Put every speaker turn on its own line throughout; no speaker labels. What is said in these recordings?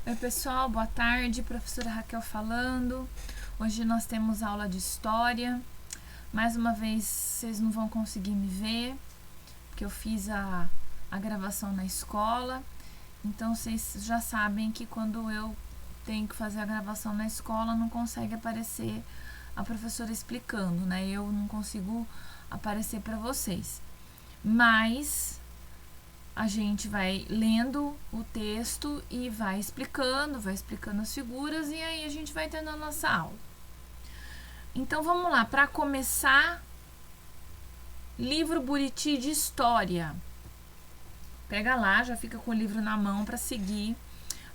Oi pessoal, boa tarde, professora Raquel falando. Hoje nós temos aula de história. Mais uma vez vocês não vão conseguir me ver, porque eu fiz a gravação na escola. Então vocês já sabem que quando eu tenho que fazer a gravação na escola não consegue aparecer a professora explicando, né? Eu não consigo aparecer para vocês. Mas a gente vai lendo o texto e vai explicando as figuras e aí a gente vai tendo a nossa aula. Então vamos lá, para começar, livro Buriti de História. Pega lá, já fica com o livro na mão para seguir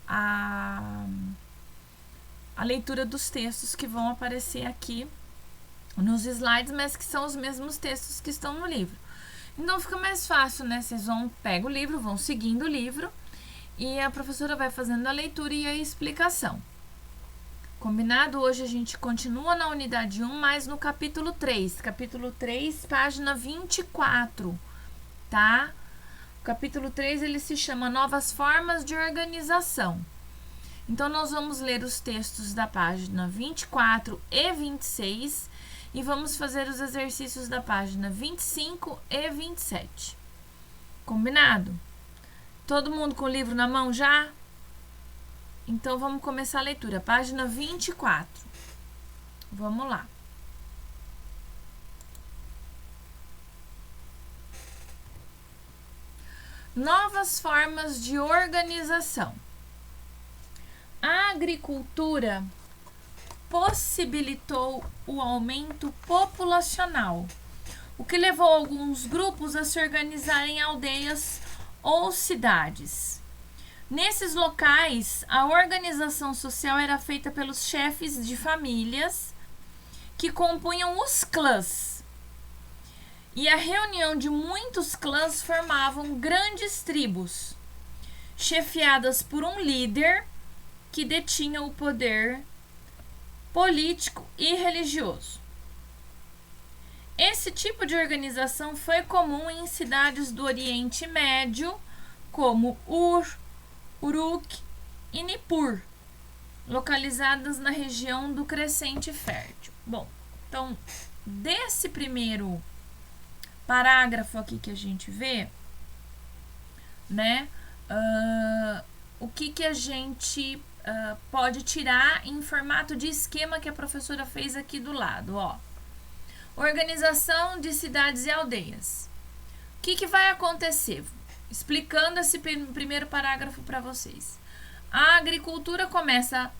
a leitura dos textos que vão aparecer aqui nos slides, mas que são os mesmos textos que estão no livro. Então fica mais fácil, né? Vocês pegam o livro, vão seguindo o livro e a professora vai fazendo a leitura e a explicação. Combinado? Hoje a gente continua na unidade 1, mas no capítulo 3. Capítulo 3, página 24, tá? O capítulo 3, ele se chama Novas Formas de Organização. Então, nós vamos ler os textos da página 24 e 26 e vamos fazer os exercícios da página 25 e 27. Combinado? Todo mundo com o livro na mão já? Então, vamos começar a leitura. Página 24. Vamos lá. Novas formas de organização. A agricultura possibilitou o aumento populacional, o que levou alguns grupos a se organizarem em aldeias ou cidades. Nesses locais, a organização social era feita pelos chefes de famílias que compunham os clãs. E a reunião de muitos clãs formavam grandes tribos, chefiadas por um líder que detinha o poder político e religioso. Esse tipo de organização foi comum em cidades do Oriente Médio, como Uruk e Nippur, localizadas na região do Crescente Fértil. Bom, então, desse primeiro parágrafo aqui que a gente vê, né, o que a gente pode tirar em formato de esquema que a professora fez aqui do lado, ó. Organização de cidades e aldeias. O que vai acontecer? Explicando esse primeiro parágrafo para vocês. A agricultura começa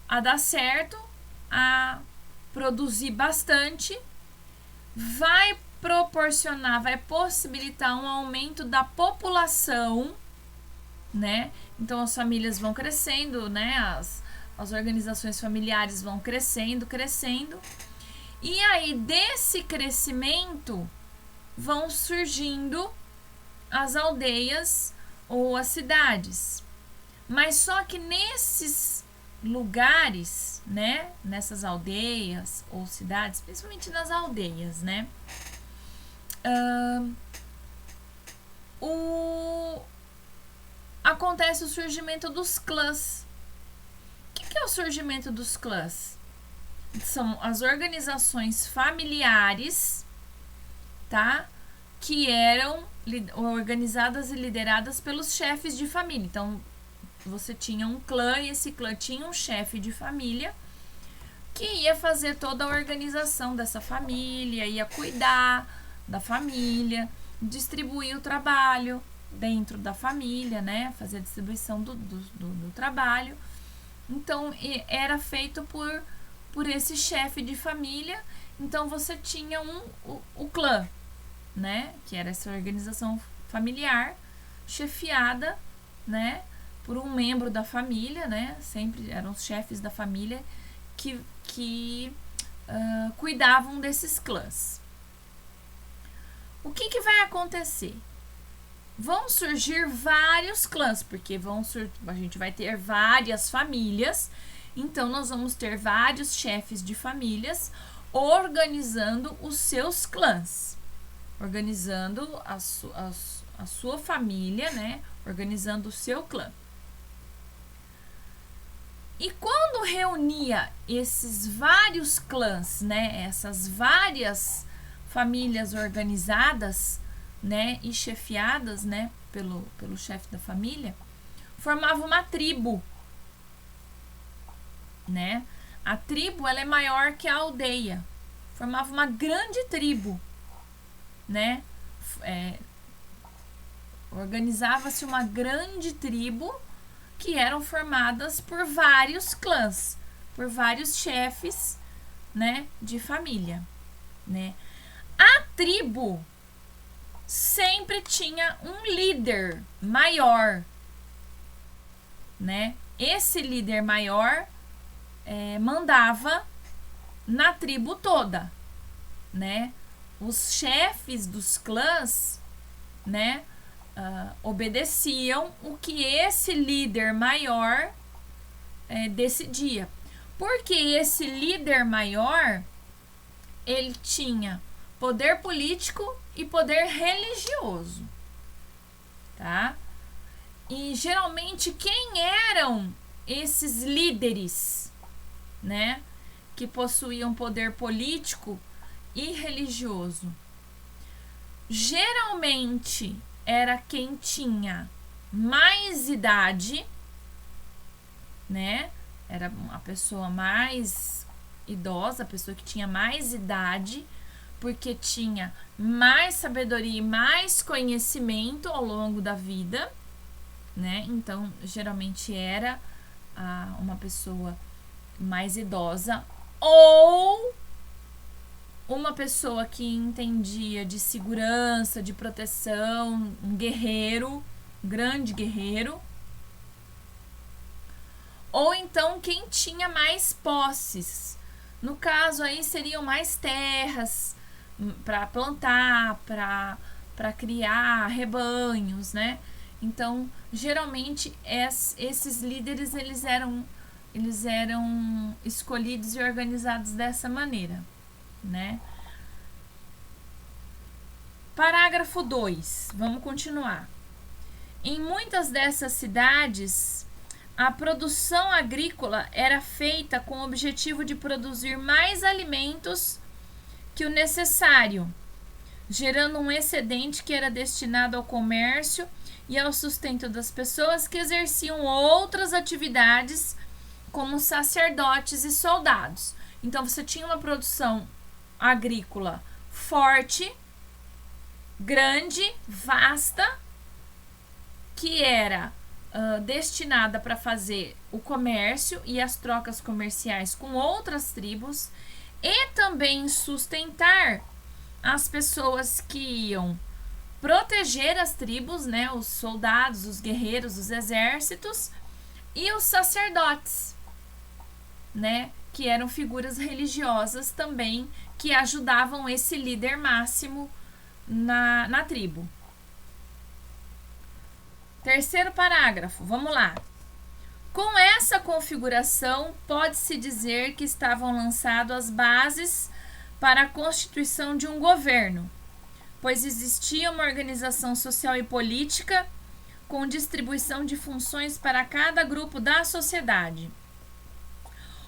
a dar certo, a produzir bastante, vai possibilitar um aumento da população, né? Então as famílias vão crescendo, né? As organizações familiares vão crescendo. E aí desse crescimento vão surgindo as aldeias ou as cidades. Mas só que nesses lugares, né? Nessas aldeias ou cidades, principalmente nas aldeias, né? Acontece o surgimento dos clãs. O que é o surgimento dos clãs? São as organizações familiares, tá? Que eram organizadas e lideradas pelos chefes de família. Então, você tinha um clã e esse clã tinha um chefe de família que ia fazer toda a organização dessa família, ia cuidar da família, distribuir o trabalho dentro da família, né? Fazer a distribuição do trabalho. Então, era feito por esse chefe de família. Então, você tinha o clã, né? Que era essa organização familiar, chefiada, né? Por um membro da família, né? Sempre eram os chefes da família que cuidavam desses clãs. O que vai acontecer? Vão surgir vários clãs, porque a gente vai ter várias famílias, então nós vamos ter vários chefes de famílias organizando os seus clãs, organizando a sua família, né? Organizando o seu clã. E quando reunia esses vários clãs, né, essas várias famílias organizadas, né, e chefiadas, né, pelo chefe da família, formava uma tribo, né? A tribo, ela é maior que a aldeia. Formava uma grande tribo, né? Organizava-se uma grande tribo que eram formadas por vários clãs, por vários chefes, né, de família, né? A tribo sempre tinha um líder maior, né? Esse líder maior mandava na tribo toda, né? Os chefes dos clãs, né, obedeciam o que esse líder maior decidia. Porque esse líder maior, ele tinha poder político e poder religioso, tá? E geralmente quem eram esses líderes, né, que possuíam poder político e religioso? Geralmente era quem tinha mais idade, né? Era uma pessoa mais idosa, a pessoa que tinha mais idade, porque tinha mais sabedoria e mais conhecimento ao longo da vida, né? Então, geralmente era uma pessoa mais idosa ou uma pessoa que entendia de segurança, de proteção, um guerreiro, um grande guerreiro. Ou então quem tinha mais posses. No caso aí seriam mais terras para plantar, para criar rebanhos, né? Então, geralmente esses líderes eles eram escolhidos e organizados dessa maneira, né? Parágrafo 2. Vamos continuar. Em muitas dessas cidades, a produção agrícola era feita com o objetivo de produzir mais alimentos que o necessário, gerando um excedente que era destinado ao comércio e ao sustento das pessoas que exerciam outras atividades, como sacerdotes e soldados. Então, você tinha uma produção agrícola forte, grande, vasta, que era destinada para fazer o comércio e as trocas comerciais com outras tribos e também sustentar as pessoas que iam proteger as tribos, né, os soldados, os guerreiros, os exércitos e os sacerdotes, né, que eram figuras religiosas também que ajudavam esse líder máximo na tribo. Terceiro parágrafo, vamos lá. Com essa configuração, pode-se dizer que estavam lançadas as bases para a constituição de um governo, pois existia uma organização social e política com distribuição de funções para cada grupo da sociedade.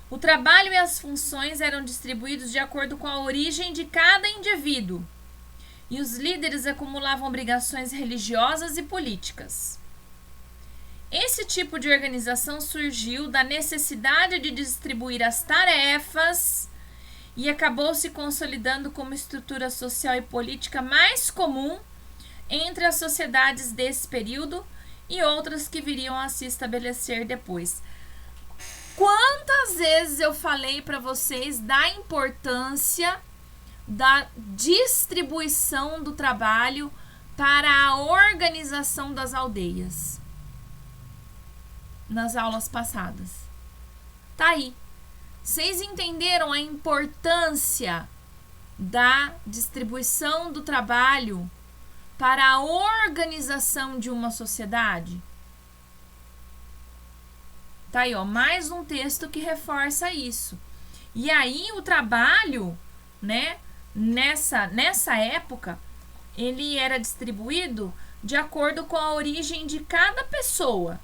O trabalho e as funções eram distribuídos de acordo com a origem de cada indivíduo, e os líderes acumulavam obrigações religiosas e políticas. Esse tipo de organização surgiu da necessidade de distribuir as tarefas e acabou se consolidando como estrutura social e política mais comum entre as sociedades desse período e outras que viriam a se estabelecer depois. Quantas vezes eu falei para vocês da importância da distribuição do trabalho para a organização das aldeias nas aulas passadas? Tá aí. Vocês entenderam a importância da distribuição do trabalho para a organização de uma sociedade? Tá aí, ó, mais um texto que reforça isso. E aí o trabalho, né, nessa época, ele era distribuído de acordo com a origem de cada pessoa,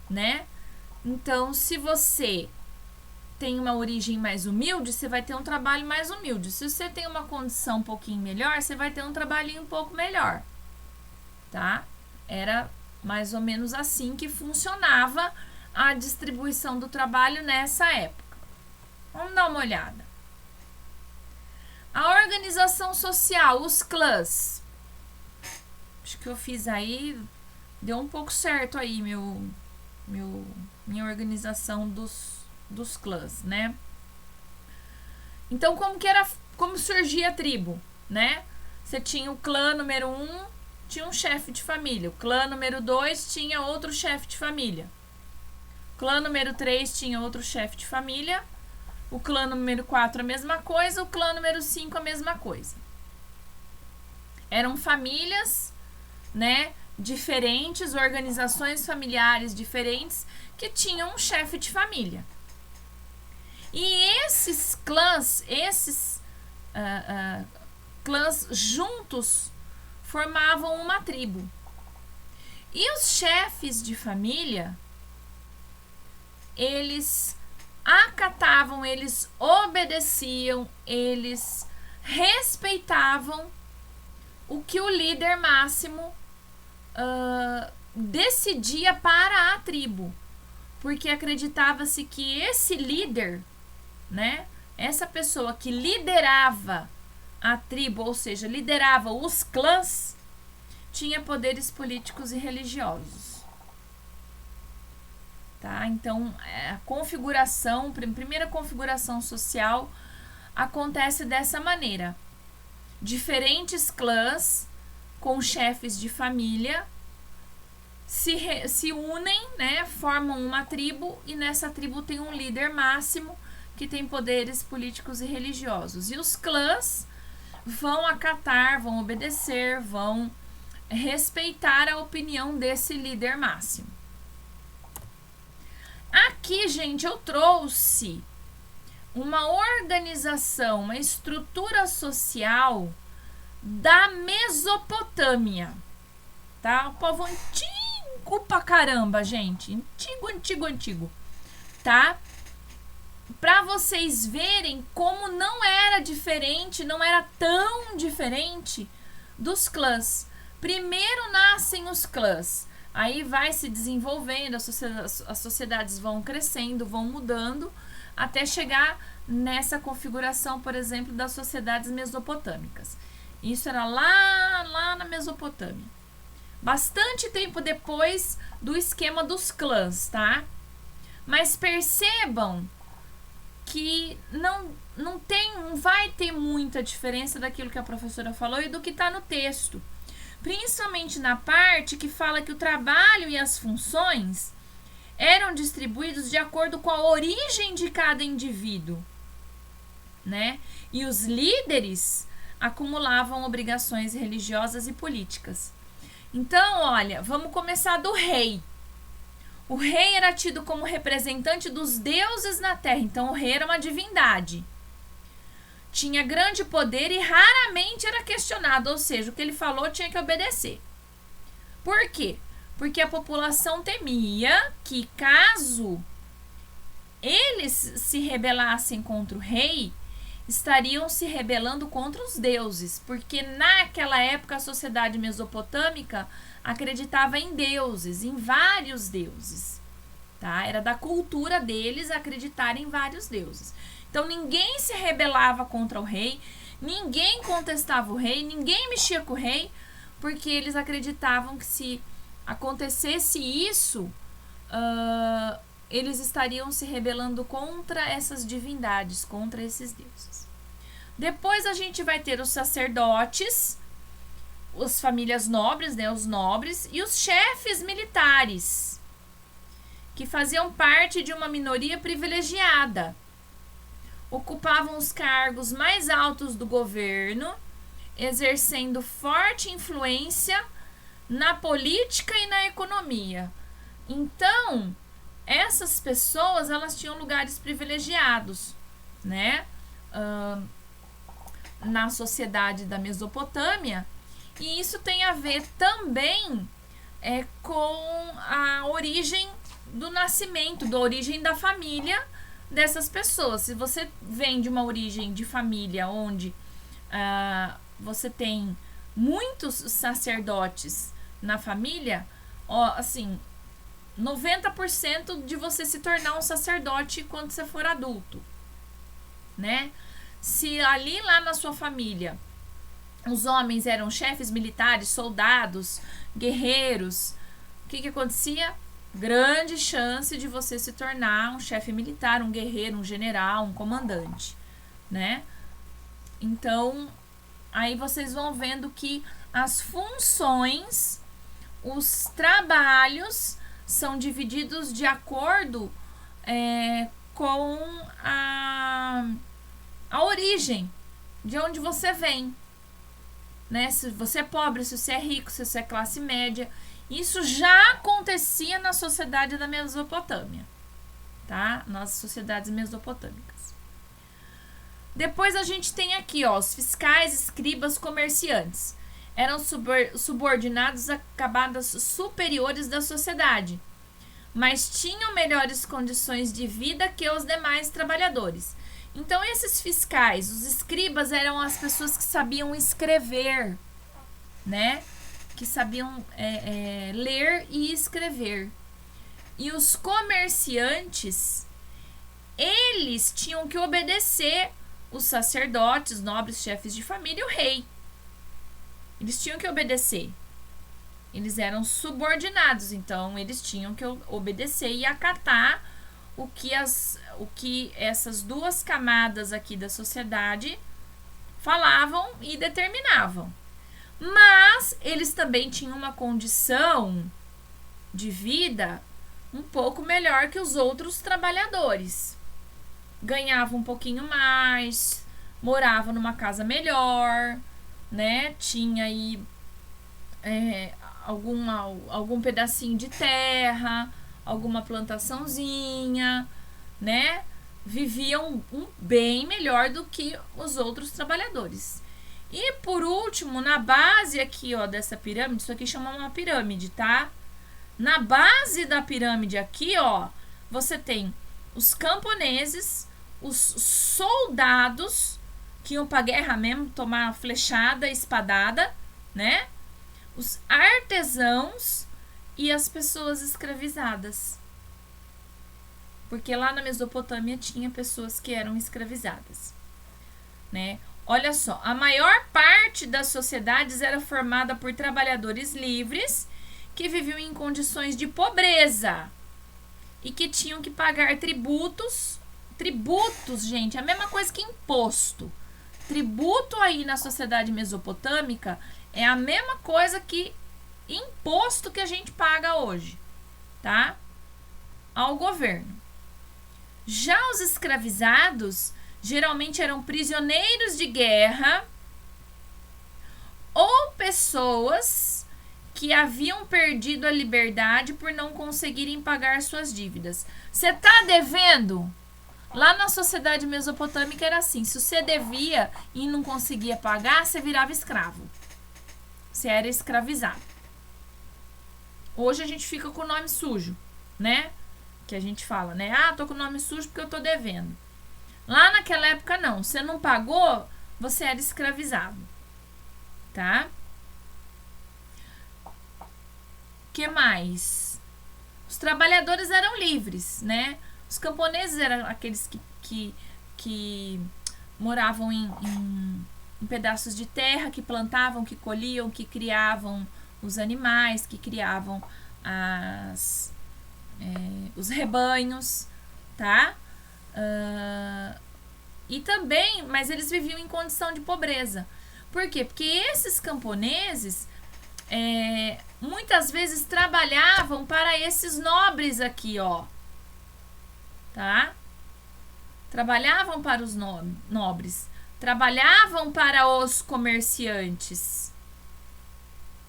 né? Então, se você tem uma origem mais humilde, você vai ter um trabalho mais humilde. Se você tem uma condição um pouquinho melhor, você vai ter um trabalhinho um pouco melhor, tá? Era mais ou menos assim que funcionava a distribuição do trabalho nessa época. Vamos dar uma olhada. A organização social, os clãs. Acho que eu fiz aí, deu um pouco certo aí minha organização dos clãs, né? Então, como surgia a tribo, né? Você tinha o clã número 1, tinha um chefe de família. O clã número 2 tinha outro chefe de família. O clã número 3 tinha outro chefe de família. O clã número 4 a mesma coisa. O clã número 5 a mesma coisa. Eram famílias, né, diferentes, organizações familiares diferentes que tinham um chefe de família. E esses clãs, clãs juntos formavam uma tribo. E os chefes de família, eles acatavam, eles obedeciam, eles respeitavam o que o líder máximo decidia para a tribo. Porque acreditava-se que esse líder, né, essa pessoa que liderava a tribo, ou seja, liderava os clãs, tinha poderes políticos e religiosos. Tá? Então, a configuração, primeira configuração social acontece dessa maneira. Diferentes clãs com chefes de família se unem, né, formam uma tribo, e nessa tribo tem um líder máximo que tem poderes políticos e religiosos. E os clãs vão acatar, vão obedecer, vão respeitar a opinião desse líder máximo. Aqui, gente, eu trouxe uma organização, uma estrutura social da Mesopotâmia, tá? O povo antigo pra caramba, gente. Antigo, tá? Pra vocês verem como não era diferente, não era tão diferente dos clãs. Primeiro nascem os clãs, aí vai se desenvolvendo, as sociedades vão crescendo, vão mudando, até chegar nessa configuração, por exemplo, das sociedades mesopotâmicas. Isso era lá na Mesopotâmia. Bastante tempo depois do esquema dos clãs, tá? Mas percebam que não vai ter muita diferença daquilo que a professora falou e do que está no texto. Principalmente na parte que fala que o trabalho e as funções eram distribuídos de acordo com a origem de cada indivíduo, né? E os líderes acumulavam obrigações religiosas e políticas. Então, olha, vamos começar do rei. O rei era tido como representante dos deuses na terra, então o rei era uma divindade. Tinha grande poder e raramente era questionado, ou seja, o que ele falou tinha que obedecer. Por quê? Porque a população temia que, caso eles se rebelassem contra o rei, estariam se rebelando contra os deuses, porque naquela época a sociedade mesopotâmica acreditava em deuses, em vários deuses, tá? Era da cultura deles acreditar em vários deuses. Então ninguém se rebelava contra o rei, ninguém contestava o rei, ninguém mexia com o rei, porque eles acreditavam que se acontecesse isso, eles estariam se rebelando contra essas divindades, contra esses deuses. Depois a gente vai ter os sacerdotes, as famílias nobres, né, os nobres, e os chefes militares, que faziam parte de uma minoria privilegiada. Ocupavam os cargos mais altos do governo, exercendo forte influência na política e na economia. Então, essas pessoas, elas tinham lugares privilegiados, né? Na sociedade da Mesopotâmia, e isso tem a ver também com a origem do nascimento, da origem da família dessas pessoas. Se você vem de uma origem de família onde você tem muitos sacerdotes na família, ó, assim, 90% de você se tornar um sacerdote quando você for adulto, né? Se ali lá na sua família os homens eram chefes militares, soldados, guerreiros, o que acontecia? Grande chance de você se tornar um chefe militar, um guerreiro, um general, um comandante, né? Então, aí vocês vão vendo que as funções, os trabalhos são divididos de acordo com a origem, de onde você vem, né? Se você é pobre, se você é rico, se você é classe média. Isso já acontecia na sociedade da Mesopotâmia, tá? Nas sociedades mesopotâmicas. Depois a gente tem aqui, ó, os fiscais, escribas, comerciantes. Eram subordinados a camadas superiores da sociedade, mas tinham melhores condições de vida que os demais trabalhadores. Então, esses fiscais, os escribas, eram as pessoas que sabiam escrever, né? Que sabiam ler e escrever. E os comerciantes, eles tinham que obedecer os sacerdotes, nobres, chefes de família e o rei. Eles tinham que obedecer. Eles eram subordinados, então eles tinham que obedecer e acatar o que essas duas camadas aqui da sociedade falavam e determinavam. Mas eles também tinham uma condição de vida um pouco melhor que os outros trabalhadores. Ganhavam um pouquinho mais, moravam numa casa melhor, né? Tinha aí algum pedacinho de terra, alguma plantaçãozinha, né? Viviam bem melhor do que os outros trabalhadores. E por último, na base aqui, ó, dessa pirâmide, isso aqui chama uma pirâmide, tá? Na base da pirâmide aqui, ó, você tem os camponeses, os soldados que iam pra guerra mesmo, tomar flechada, espadada, né? Os artesãos e as pessoas escravizadas. Porque lá na Mesopotâmia tinha pessoas que eram escravizadas, né? Olha só, a maior parte das sociedades era formada por trabalhadores livres que viviam em condições de pobreza e que tinham que pagar tributos. Tributos, gente, é a mesma coisa que imposto. Tributo aí na sociedade mesopotâmica é a mesma coisa que imposto que a gente paga hoje, tá? Ao governo. Já os escravizados geralmente eram prisioneiros de guerra ou pessoas que haviam perdido a liberdade por não conseguirem pagar suas dívidas. Você tá devendo? Lá na sociedade mesopotâmica era assim, se você devia e não conseguia pagar, você virava escravo. Você era escravizado. Hoje a gente fica com o nome sujo, né? Que a gente fala, né? Ah, tô com o nome sujo porque eu tô devendo. Lá naquela época não, você não pagou, você era escravizado, tá? Que mais? Os trabalhadores eram livres, né? Os camponeses eram aqueles que moravam em pedaços de terra, que plantavam, que colhiam, que criavam os animais, que criavam os rebanhos, tá? E também, mas eles viviam em condição de pobreza. Por quê? Porque esses camponeses muitas vezes trabalhavam para esses nobres aqui, ó. Tá? Trabalhavam para os nobres. Trabalhavam para os comerciantes.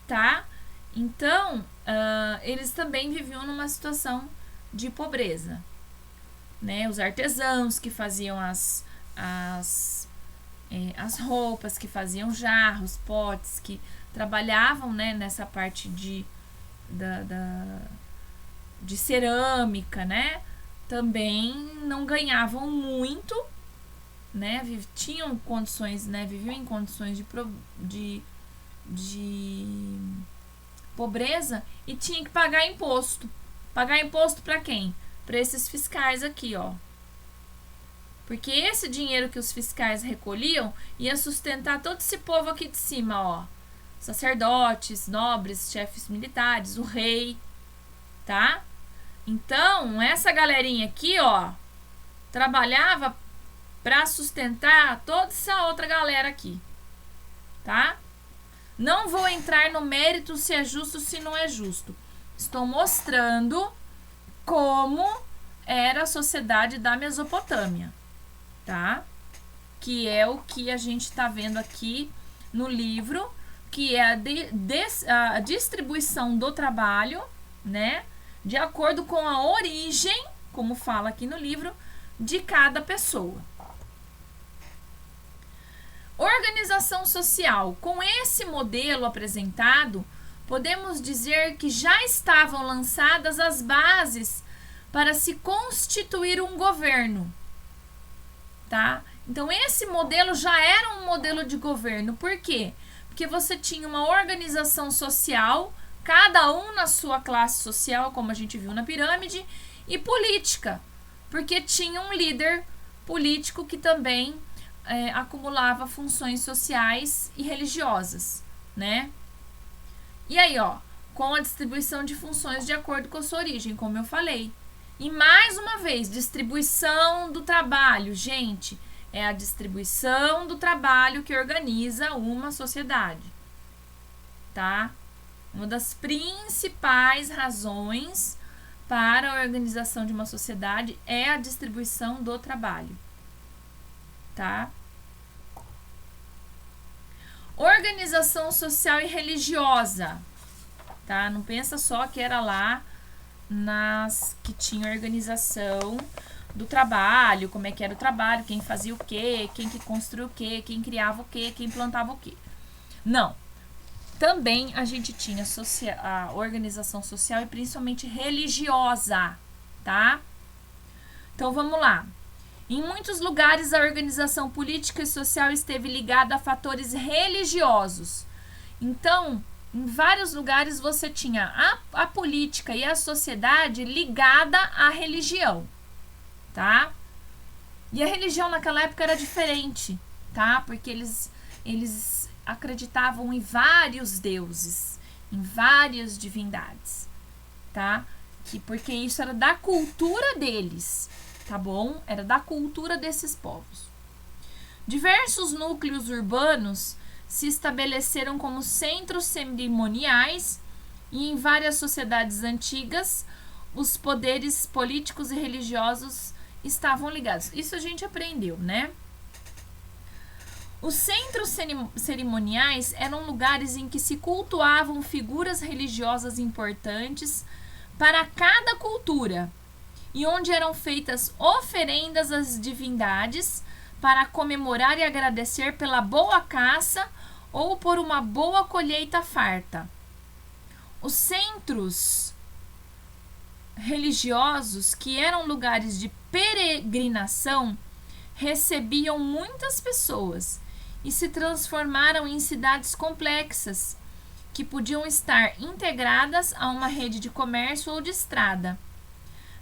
Tá? Então, eles também viviam numa situação de pobreza. Né? Os artesãos que faziam as roupas, que faziam jarros, potes, que trabalhavam, né, nessa parte de cerâmica, né? Também não ganhavam muito, né? Tinham condições, né? Viviam em condições de pobreza e tinha que pagar imposto. Pagar imposto para quem? Para esses fiscais aqui, ó. Porque esse dinheiro que os fiscais recolhiam ia sustentar todo esse povo aqui de cima, ó. Sacerdotes, nobres, chefes militares, o rei, tá? Então, essa galerinha aqui, ó, trabalhava para sustentar toda essa outra galera aqui, tá? Não vou entrar no mérito se é justo ou se não é justo. Estou mostrando como era a sociedade da Mesopotâmia, tá? Que é o que a gente está vendo aqui no livro, que é a distribuição do trabalho, né? De acordo com a origem, como fala aqui no livro, de cada pessoa. Organização social. Com esse modelo apresentado, podemos dizer que já estavam lançadas as bases para se constituir um governo, tá? Então, esse modelo já era um modelo de governo. Por quê? Porque você tinha uma organização social, cada um na sua classe social, como a gente viu na pirâmide, e política, porque tinha um líder político que também acumulava funções sociais e religiosas, né? E aí, ó, com a distribuição de funções de acordo com a sua origem, como eu falei. E mais uma vez, distribuição do trabalho, gente, é a distribuição do trabalho que organiza uma sociedade, tá? Uma das principais razões para a organização de uma sociedade é a distribuição do trabalho, tá? Organização social e religiosa, tá? Não pensa só que era lá nas que tinha organização do trabalho, como é que era o trabalho, quem fazia o quê, quem que construía o quê, quem criava o quê, quem plantava o quê. Não. Também a gente tinha a organização social e principalmente religiosa, tá? Então vamos lá. Em muitos lugares a organização política e social esteve ligada a fatores religiosos. Então, em vários lugares você tinha a política e a sociedade ligada à religião, tá? E a religião naquela época era diferente, tá? Porque eles acreditavam em vários deuses, em várias divindades, tá? Porque isso era da cultura deles, tá bom? Era da cultura desses povos. Diversos núcleos urbanos se estabeleceram como centros cerimoniais e em várias sociedades antigas os poderes políticos e religiosos estavam ligados. Isso a gente aprendeu, né? Os centros cerimoniais eram lugares em que se cultuavam figuras religiosas importantes para cada cultura e onde eram feitas oferendas às divindades para comemorar e agradecer pela boa caça ou por uma boa colheita farta. Os centros religiosos, que eram lugares de peregrinação, recebiam muitas pessoas e se transformaram em cidades complexas, que podiam estar integradas a uma rede de comércio ou de estrada.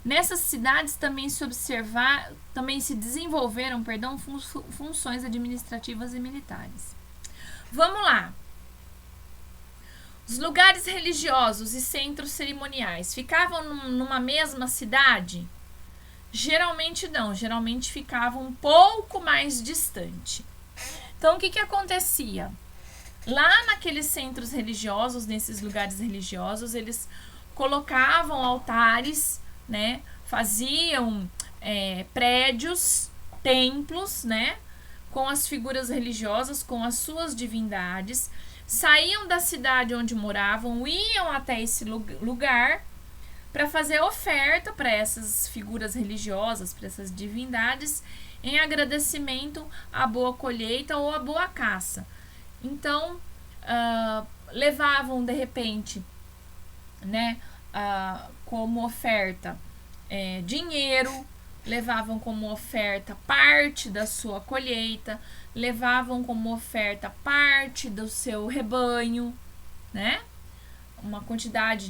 Nessas cidades também se desenvolveram, funções administrativas e militares. Vamos lá. Os lugares religiosos e centros cerimoniais ficavam numa mesma cidade? Geralmente não, geralmente ficavam um pouco mais distante. Então, o que acontecia? Lá naqueles centros religiosos, nesses lugares religiosos, eles colocavam altares, né? Faziam prédios, templos, né? Com as figuras religiosas, com as suas divindades, saíam da cidade onde moravam, iam até esse lugar para fazer oferta para essas figuras religiosas, para essas divindades, em agradecimento à boa colheita ou à boa caça. Então, levavam de repente, né, como oferta dinheiro, levavam como oferta parte da sua colheita, levavam como oferta parte do seu rebanho, né? Uma quantidade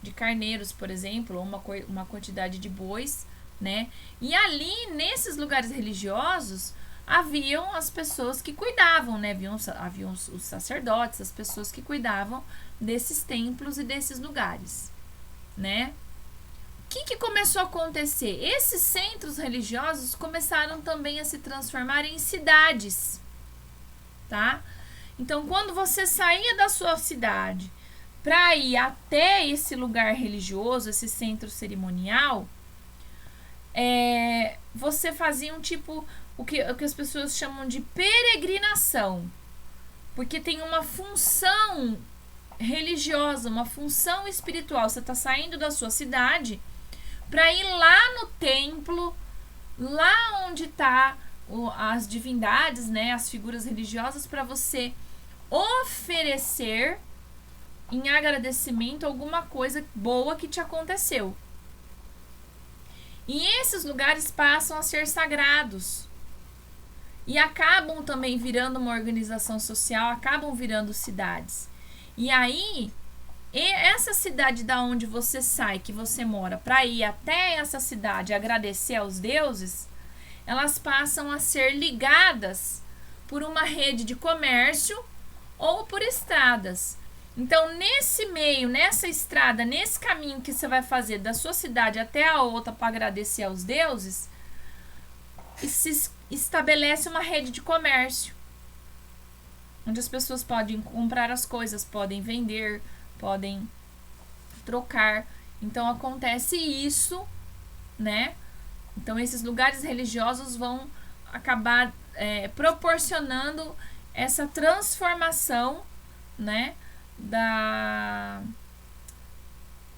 de carneiros, por exemplo, ou uma quantidade de bois, né? E ali, nesses lugares religiosos, haviam as pessoas que cuidavam, né? Haviam os sacerdotes, as pessoas que cuidavam desses templos e desses lugares, né? O que começou a acontecer? Esses centros religiosos começaram também a se transformar em cidades, tá? Então, quando você saía da sua cidade para ir até esse lugar religioso, esse centro cerimonial, você fazia um tipo, o que as pessoas chamam de peregrinação, porque tem uma função religiosa, uma função espiritual. Você está saindo da sua cidade para ir lá no templo, lá onde tá as divindades, né, as figuras religiosas, para você oferecer em agradecimento alguma coisa boa que te aconteceu. E esses lugares passam a ser sagrados e acabam também virando uma organização social, acabam virando cidades. E aí, essa cidade da onde você sai, que você mora, para ir até essa cidade agradecer aos deuses, elas passam a ser ligadas por uma rede de comércio ou por estradas. Então, nesse meio, nessa estrada, nesse caminho que você vai fazer da sua cidade até a outra para agradecer aos deuses, se estabelece uma rede de comércio, onde as pessoas podem comprar as coisas, podem vender, podem trocar. Então acontece isso, né? Então esses lugares religiosos vão acabar proporcionando essa transformação, né,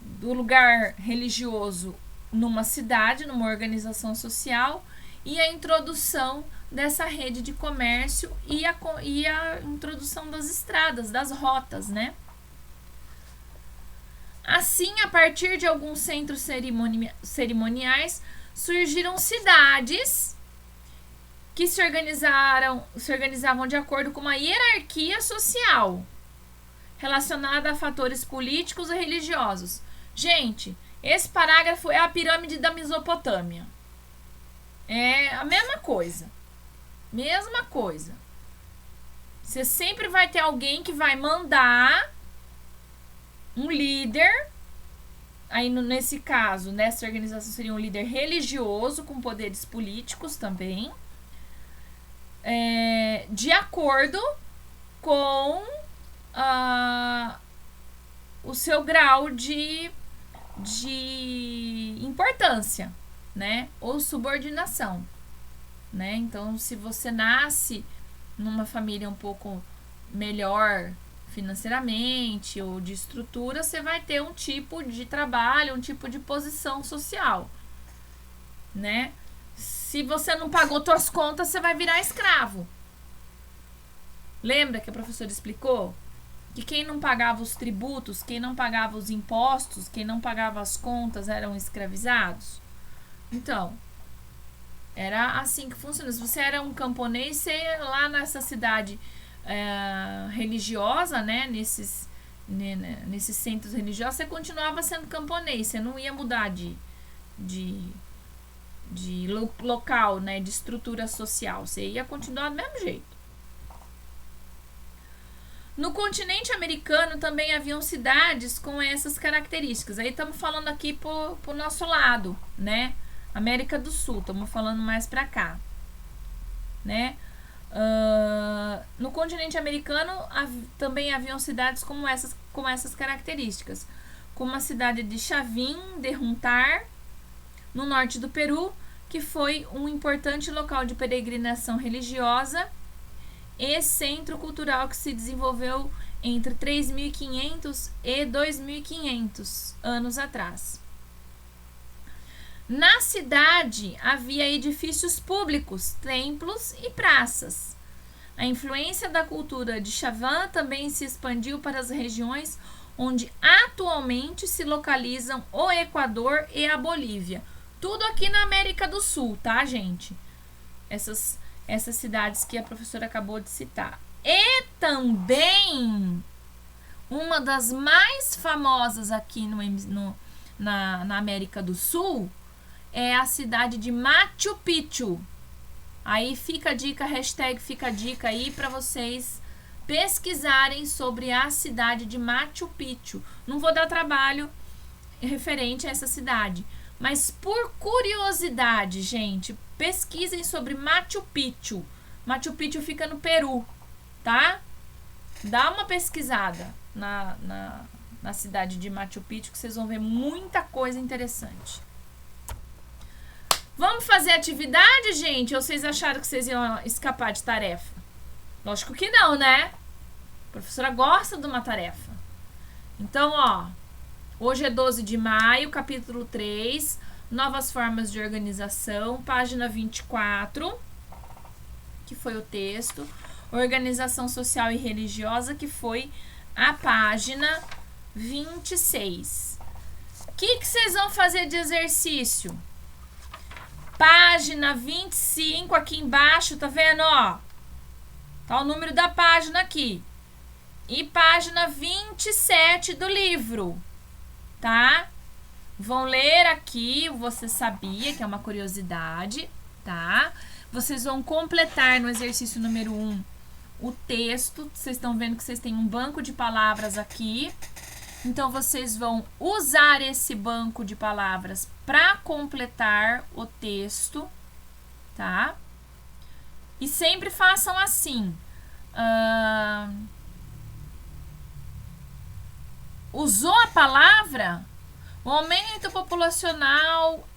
do lugar religioso numa cidade, numa organização social, e a introdução dessa rede de comércio e a introdução das estradas, das rotas, né? Assim, a partir de alguns centros cerimoniais, surgiram cidades que se organizavam de acordo com uma hierarquia social relacionada a fatores políticos e religiosos. Gente, esse parágrafo é a pirâmide da Mesopotâmia. É a mesma coisa. Mesma coisa. Você sempre vai ter alguém que vai mandar, um líder. Aí, nesse caso, nessa organização seria um líder religioso com poderes políticos também, de acordo com o seu grau de importância, né? Ou subordinação, né? Então, se você nasce numa família um pouco melhor financeiramente ou de estrutura, você vai ter um tipo de trabalho, um tipo de posição social, né? Se você não pagou suas contas, você vai virar escravo. Lembra que a professora explicou que quem não pagava os tributos, quem não pagava os impostos, quem não pagava as contas eram escravizados? Então, era assim que funciona. Se você era um camponês, você ia lá nessa cidade religiosa, né, nesses centros religiosos, você continuava sendo camponês, você não ia mudar de local, né, de estrutura social, você ia continuar do mesmo jeito. No continente americano também haviam cidades com essas características. Aí estamos falando aqui pro nosso lado, né, América do Sul, estamos falando mais para cá, né? No continente americano também haviam cidades com essas características, como a cidade de Chavín de Juntar, no norte do Peru, que foi um importante local de peregrinação religiosa e centro cultural que se desenvolveu entre 3.500 e 2.500 anos atrás. Na cidade havia edifícios públicos, templos e praças. A influência da cultura de Chavín também se expandiu para as regiões onde atualmente se localizam o Equador e a Bolívia. Tudo aqui na América do Sul, tá, gente? Essas cidades que a professora acabou de citar. E também uma das mais famosas aqui na América do Sul é a cidade de Machu Picchu. Aí fica a dica, hashtag fica a dica aí para vocês pesquisarem sobre a cidade de Machu Picchu. Não vou dar trabalho referente a essa cidade, mas por curiosidade, gente, pesquisem sobre Machu Picchu. Machu Picchu fica no Peru, tá? Dá uma pesquisada na cidade de Machu Picchu que vocês vão ver muita coisa interessante. Vamos fazer atividade, gente? Ou vocês acharam que vocês iam escapar de tarefa? Lógico que não, né? A professora gosta de uma tarefa. Então, ó, hoje é 12 de maio, capítulo 3, novas formas de organização, página 24, que foi o texto, organização social e religiosa, que foi a página 26. O que vocês vão fazer de exercício? Página 25, aqui embaixo, tá vendo, ó? Tá o número da página aqui. E página 27 do livro, tá? Vão ler aqui, você sabia, que é uma curiosidade, tá? Vocês vão completar no exercício número 1 o texto. Vocês estão vendo que vocês têm um banco de palavras aqui. Então, vocês vão usar esse banco de palavras para completar o texto, tá? E sempre façam assim. Usou a palavra, o aumento populacional,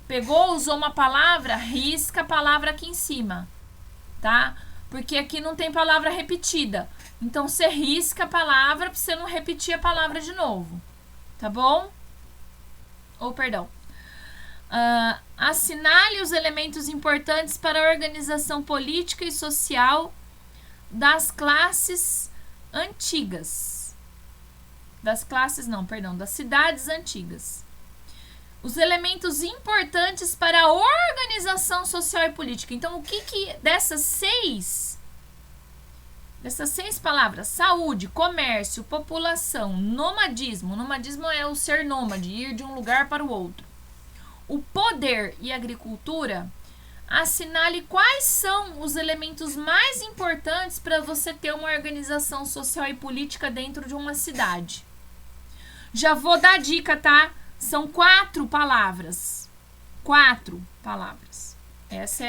pegou, usou uma palavra, risca a palavra aqui em cima, tá? Porque aqui não tem palavra repetida. Então, você risca a palavra para você não repetir a palavra de novo, tá bom? Perdão. Assinale os elementos importantes para a organização política e social das classes antigas. Das cidades antigas. Os elementos importantes para a organização social e política. Então, o que dessas seis palavras, saúde, comércio, população, nomadismo. Nomadismo é o ser nômade, ir de um lugar para o outro. O poder e agricultura, assinale quais são os elementos mais importantes para você ter uma organização social e política dentro de uma cidade. Já vou dar dica, tá? São 4 palavras. 4 palavras. Essa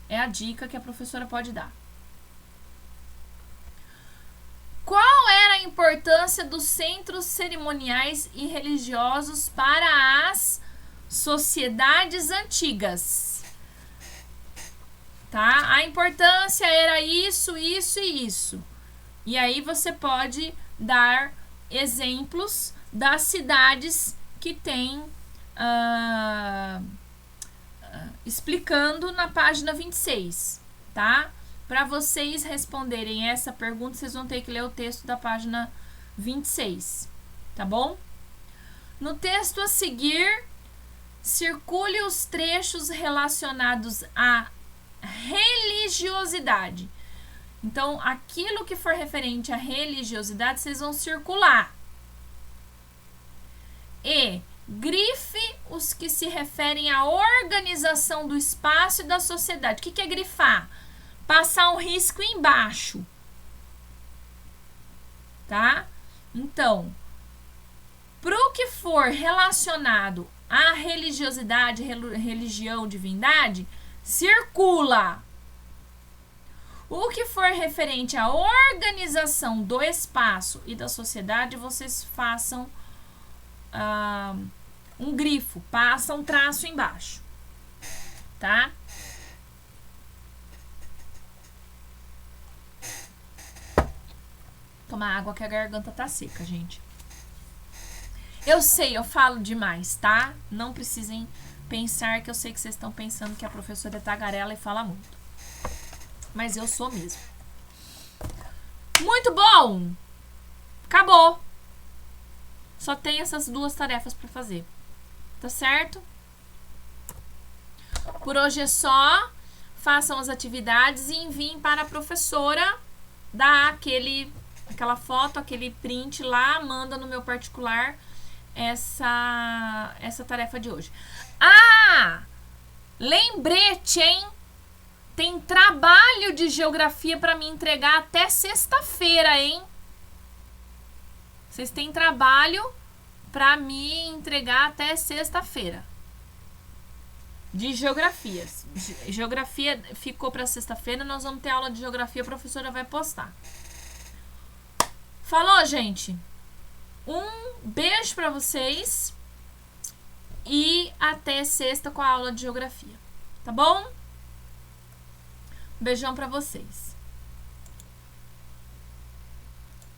é a dica que a professora pode dar. Qual era a importância dos centros cerimoniais e religiosos para as sociedades antigas? Tá? A importância era isso, isso e isso. E aí você pode dar exemplos das cidades que tem explicando na página 26, tá? Para vocês responderem essa pergunta, vocês vão ter que ler o texto da página 26, tá bom? No texto a seguir, circule os trechos relacionados à religiosidade. Então, aquilo que for referente à religiosidade, vocês vão circular. E grife os que se referem à organização do espaço e da sociedade. O que é grifar? Passar um risco embaixo, tá? Então, pro que for relacionado à religiosidade, religião, divindade, circula. O que for referente à organização do espaço e da sociedade, vocês façam um grifo, passam um traço embaixo, tá? Tomar água que a garganta tá seca, gente. Eu sei, eu falo demais, tá? Não precisem pensar que eu sei que vocês estão pensando que a professora é tagarela e fala muito. Mas eu sou mesmo. Muito bom! Acabou. Só tem essas 2 tarefas para fazer. Tá certo? Por hoje é só. Façam as atividades e enviem para a professora. Dá aquela foto, aquele print lá, manda no meu particular essa tarefa de hoje. Ah! Lembrete, hein? Tem trabalho de geografia para me entregar até sexta-feira, hein? Vocês têm trabalho para me entregar até sexta-feira. De geografias. Geografia ficou para sexta-feira, nós vamos ter aula de geografia, a professora vai postar. Falou, gente? Um beijo para vocês e até sexta com a aula de geografia. Tá bom? Beijão para vocês.